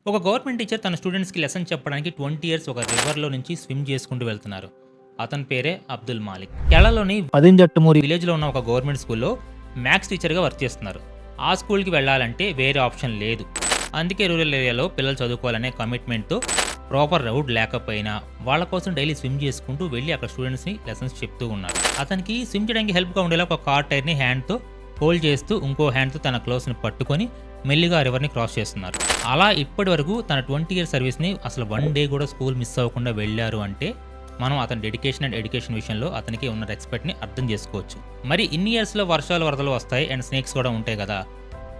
ఒక government teacher తన స్టూడెంట్స్‌కి లెసన్ చెప్పడానికి 20 ఇయర్స్ ఒక రివర్‌లో నుంచి స్విమ్ చేసుకుంటూ వెళ్తున్నారు. అతని పేరే అబ్దుల్ మాలిక్. కేరళలోని పదింజట్టమూరి విలేజ్‌లో ఉన్న ఒక గవర్నమెంట్ స్కూల్‌లో మ్యాథ్స్ టీచర్‌గా వర్క్ చేస్తున్నారు. ఆ స్కూల్‌కి వెళ్ళాలంటే వేరే ఆప్షన్ లేదు. అందుకే రూరల్ ఏరియాలో పిల్లలు చదువుకోవాలనే కమిట్మెంట్‌తో ప్రాపర్ రౌట్ లేకపోయినా వాళ్ళ కోసం డైలీ స్విమ్ చేసుకుంటూ వెళ్ళి అక్కడ స్టూడెంట్స్‌ని లెసన్స్ చెప్తూ ఉన్నారు. అతనికి స్విమ్ చేయడానికి హెల్ప్‌గా ఉండేలా ఒక కార్ టైర్‌ని హ్యాండ్‌తో హోల్డ్ చేస్తూ ఇంకో హ్యాండ్‌తో తన క్లోత్స్‌ని పట్టుకొని మెల్లిగా ఆ రివర్‌ని క్రాస్ చేస్తున్నారు. అలా ఇప్పటివరకు తన 20 ఇయర్స్ సర్వీస్‌ని అసలు వన్ డే కూడా స్కూల్ మిస్ అవ్వకుండా వెళ్లారు అంటే మనం అతని డెడికేషన్ అండ్ ఎడ్యుకేషన్ విషయంలో అతనికి ఉన్న రెస్పెక్ట్‌ని అర్థం చేసుకోవచ్చు. మరి ఇన్ని ఇయర్స్‌లో వర్షాలు, వరదలు వస్తాయి అండ్ స్నేక్స్ కూడా ఉంటాయి కదా!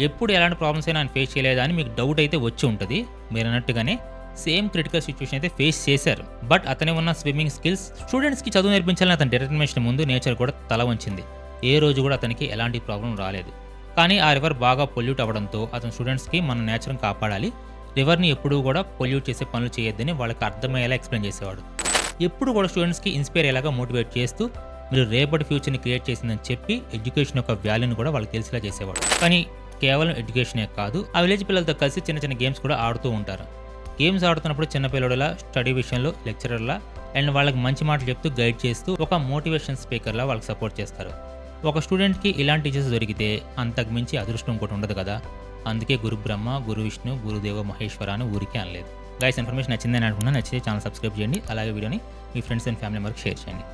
ఎప్పుడు ఎలాంటి ప్రాబ్లమ్స్ అయినా ఆయన ఫేస్ చేయలేదా అని మీకు డౌట్ అయితే వచ్చి ఉంటది. మీరన్నట్టుగానే సేమ్ క్రిటికల్ సిట్యుయేషన్ అయితే ఫేస్ చేశారు. బట్ అతని ఉన్న స్విమ్మింగ్ స్కిల్స్ స్టూడెంట్స్‌కి చదువు నేర్పించాలని అతని డిటర్మినేషన్ ముందు నేచర్ కూడా తల వంచింది. ఏ రోజు కూడా అతనికి ఎలాంటి ప్రాబ్లం రాలేదు. కానీ ఆ రివర్ బాగా పొల్యూట్ అవ్వడంతో అతని స్టూడెంట్స్‌కి మన నేచర్‌ని కాపాడాలి. రివర్‌ని ఎప్పుడూ కూడా పొల్యూట్ చేసే పనులు చేయొద్దని వాళ్ళకి అర్థమయ్యేలా ఎక్స్‌ప్లెయిన్ చేసేవాడు. ఎప్పుడు కూడా స్టూడెంట్స్‌కి ఇన్‌స్పైర్ అయ్యేలాగా మోటివేట్ చేస్తూ మీరు రేపటి ఫ్యూచర్‌ని క్రియేట్ చేసిందని చెప్పి ఎడ్యుకేషన్ యొక్క వాల్యూని కూడా వాళ్ళకి తెలిసేలా చేసేవాడు. కానీ కేవలం ఎడ్యుకేషనే కాదు, ఆ విలేజ్ పిల్లలతో కలిసి చిన్న చిన్న గేమ్స్ కూడా ఆడుతూ ఉంటారు. గేమ్స్ ఆడుతున్నప్పుడు చిన్న పిల్లడులా స్టడీ విషయంలో లెక్చరర్‌లా అండ్ వాళ్ళకి మంచి మాటలు చెప్తూ గైడ్ చేస్తూ ఒక మోటివేషన్ స్పీకర్‌లా వాళ్ళకి సపోర్ట్ చేస్తారు. ఒక స్టూడెంట్‌కి ఇలాంటి టీచర్స్ దొరికితే అంతకు మించి అదృష్టం ఇంకోటి ఉండదు కదా! అందుకే గురు బ్రహ్మ, గురు విష్ణు, గురుదేవ మహేశ్వర అని ఊరికే అనలేదు. గైస్ ఇన్ఫర్మేషన్ నచ్చిందని అనుకుంటున్నాను. నచ్చితే ఛానల్ సబ్స్క్రైబ్ చేయండి. అలాగే వీడియోని మీ ఫ్రెండ్స్ అండ్ ఫ్యామిలీ మెంబర్స్‌కి షేర్ చేయండి.